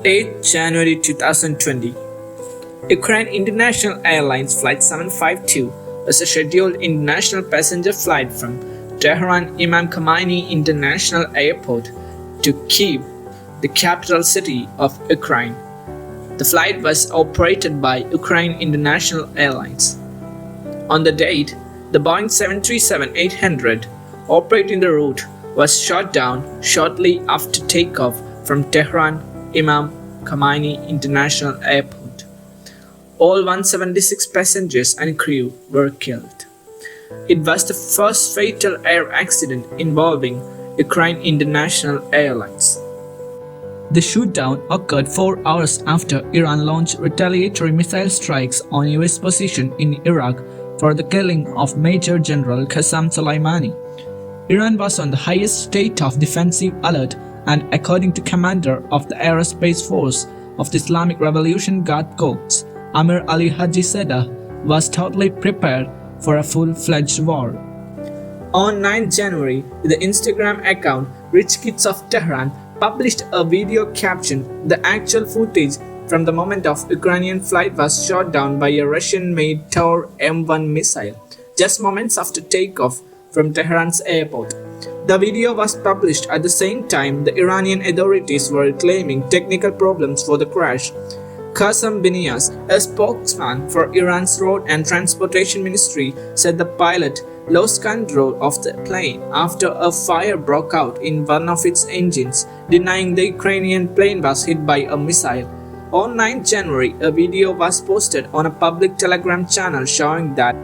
8 January 2020, Ukrainian International Airlines Flight 752 was a scheduled international passenger flight from Tehran Imam Khomeini International Airport to Kyiv, the capital city of Ukraine. The flight was operated by Ukrainian International Airlines. On the date, the Boeing 737-800 operating the route was shot down shortly after takeoff from Tehran Imam Khomeini International Airport. All 176 passengers and crew were killed. It was the first fatal air accident involving Ukrainian International Airlines. The shootdown occurred 4 hours after Iran launched retaliatory missile strikes on US positions in Iraq for the killing of Major General Qasem Soleimani. Iran was on the highest state of defensive alert, and according to commander of the Aerospace Force of the Islamic Revolution Guard Corps, Amir Ali Haji Sadeh, was totally prepared for a full-fledged war. On 9 January, the Instagram account Rich Kids of Tehran published a video caption. The actual footage from the moment of Ukrainian flight was shot down by a Russian-made Tor M1 missile, just moments after takeoff from Tehran's airport. The video was published at the same time the Iranian authorities were claiming technical problems for the crash. Qasem Binias, a spokesman for Iran's Road and Transportation Ministry, said the pilot lost control of the plane after a fire broke out in one of its engines, denying the Ukrainian plane was hit by a missile. On 9 January, a video was posted on a public Telegram channel showing that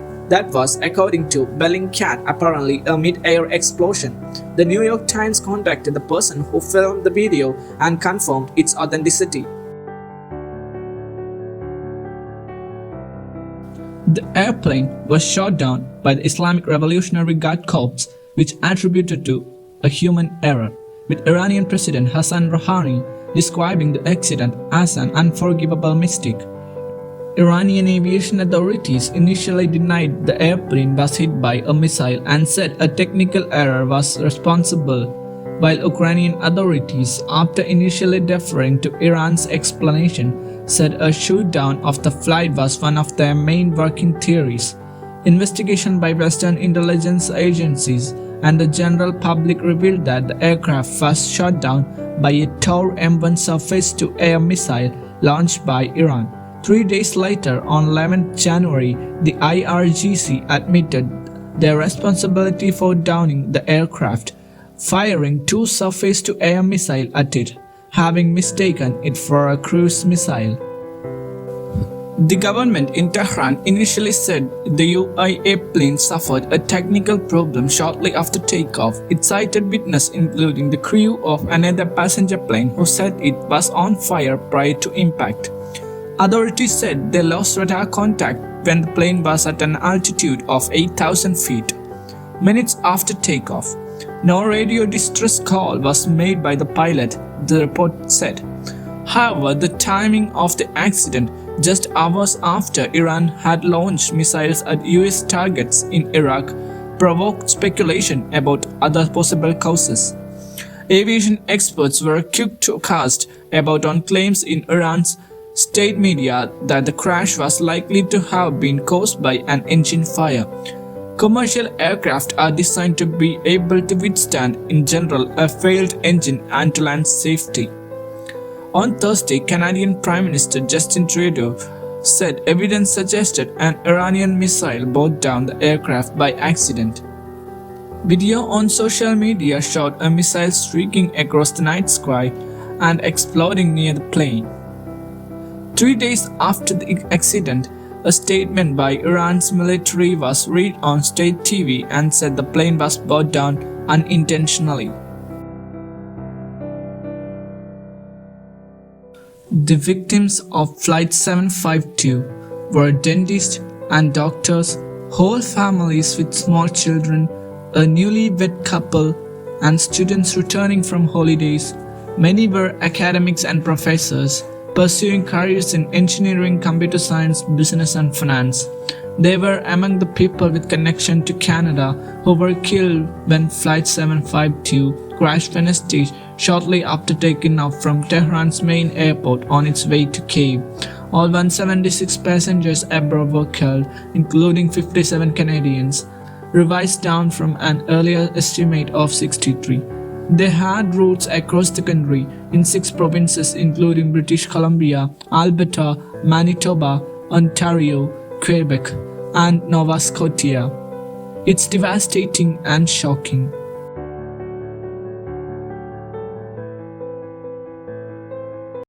was, according to Bellingcat, apparently a mid-air explosion. The New York Times contacted the person who filmed the video and confirmed its authenticity. The airplane was shot down by the Islamic Revolutionary Guard Corps, which attributed to a human error, with Iranian President Hassan Rouhani describing the accident as an unforgivable mistake. Iranian aviation authorities initially denied the airplane was hit by a missile and said a technical error was responsible, while Ukrainian authorities, after initially deferring to Iran's explanation, said a shoot-down of the flight was one of their main working theories. Investigation by Western intelligence agencies and the general public revealed that the aircraft was shot down by a Tor M1 surface-to-air missile launched by Iran. 3 days later, on 11 January, the IRGC admitted their responsibility for downing the aircraft, firing 2 surface-to-air missiles at it, having mistaken it for a cruise missile. The government in Tehran initially said the UAE plane suffered a technical problem shortly after takeoff. It cited witnesses including the crew of another passenger plane who said it was on fire prior to impact. Authorities said they lost radar contact when the plane was at an altitude of 8,000 feet. Minutes after takeoff, no radio distress call was made by the pilot, the report said. However, the timing of the accident, just hours after Iran had launched missiles at US targets in Iraq, provoked speculation about other possible causes. Aviation experts were quick to cast about on claims in Iran's state media that the crash was likely to have been caused by an engine fire. Commercial aircraft are designed to be able to withstand, in general, a failed engine and to land safely. On Thursday, Canadian Prime Minister Justin Trudeau said evidence suggested an Iranian missile brought down the aircraft by accident. Video on social media showed a missile streaking across the night sky and exploding near the plane. 3 days after the accident, a statement by Iran's military was read on state TV and said the plane was brought down unintentionally. The victims of Flight 752 were dentists and doctors, whole families with small children, a newlywed couple, and students returning from holidays. Many were academics and professors, pursuing careers in engineering, computer science, business and finance. They were among the people with connection to Canada who were killed when Flight 752 crashed Venezia shortly after taking off from Tehran's main airport on its way to Kiev. All 176 passengers aboard were killed, including 57 Canadians, revised down from an earlier estimate of 63. They had routes across the country in 6 provinces including British Columbia, Alberta, Manitoba, Ontario, Quebec, and Nova Scotia. It's devastating and shocking.